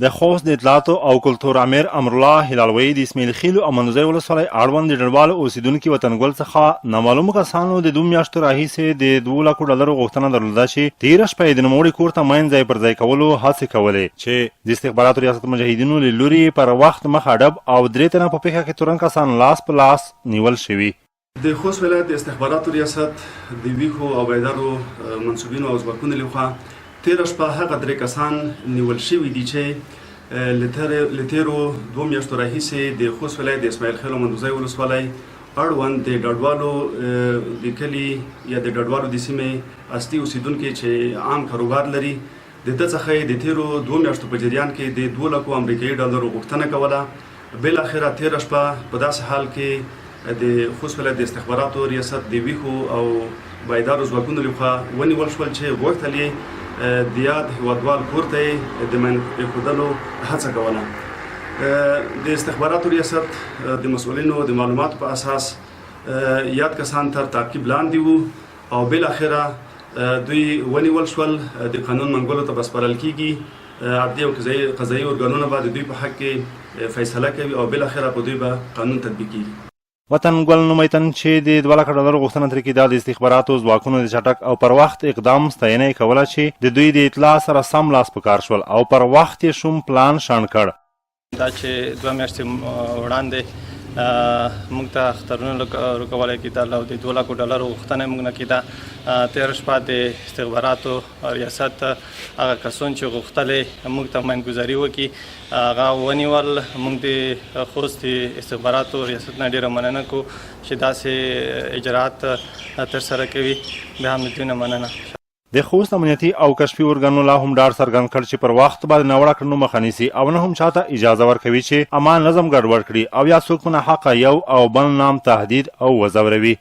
د خوست د اطلاعاتو او کلتور امیر امرالله هلالوی د اسماعیل خیل او منځوي ولسوالۍ اړوند د ډنډوالو اوسیدونکي وطنګل څخه نامعلومو کسانو د 2 میاشتو راهیسې د 2 لکو ډالرو غوښتنه درلوده چې تېره شپه یې د دنوموړي کور ته مین ځای پر ځای کولو هڅې کولې چې د استخباراتو ریاست مجاهدینو له لورې پر وخت مخ اډب او 3 تنه په پیښه کې تورن کسان لاس په لاس نیول شوي. د خوست ولایت د استخباراتو ریاست د ویښو او بیدارو منسوبینو او ځواکونو لخوا تېره شپه هغه 3 کسان نیول شوي دي چې له تېرو 2 میاشتو راهیسې د خوست ولایت د اسماعیل خیل او منځوي ولسوالۍ اړوند د ډډوالو د کلي یا د ډډوالو د سیمې اصلي اوسیدونکي چې عام کاروبار لري د ده څخه یې د تېرو 2 میاشتو په جریان کې د 2 لکو امریکایي ډالرو غوښتنه کوله. بالاخره تېره شپه په داسې حال کې د خوست ولایت د استخباراتو ریاست د ویښو او بیدارو ځواکونو لخوا ونیول شول چې غوښتل یې د یاد هېوادوال کورته دماین پرېښودلو هڅه کوله. د استخباراتو ریاست د مسؤلینو د معلوماتو په اساس یاد کسان تر تعقیب لاندې وو او بالاخره دوی ونیول شول. د قانون منګولو ته به سپارل کیږي. عدلي او قضایي ارګانونه به د دوی په حق کې فیصله کوي او بالاخره په دوی به قانون تطبیق کیږي. وطنګل نومیتن چې د 2 لکو ډالرو غوښتنه ترې کېده د استخباراتو ځواکونو د چټک او پر وخت اقدام ستاینه یې کوله چې د دوی د اطلاع سره سم لاس په کار شول او پر وخت یې شوم پلان شنډ کړ. دا چې 2 میاشتې وړاندې موږ ته اخترونه رکولی کېدل او د 2 لکو ډالرو غوښتنه موږ نه کېده. تېره شپه د استخباراتو ریاست هغه کسان چې غوښتلې موږ ته مینګزاري وکړي هغه ونیول. موږ د خوست استخباراتو ریاست نه ډېره مننه کوو چې داسې اجرات ترسره کوي. بیا هم د دوی نه مننه. د خوست امنیتي او کشفي ارګانونو لا هم ډاډ څرګند کړ چې پر وخت باندې ناوړه کړنو مخه نیسي او نه هم چاته اجازه ورکوي چې امان نظم ګډوډ کړي او یا څوک په ناحقه یو او بل نام تهدید او وځوروي.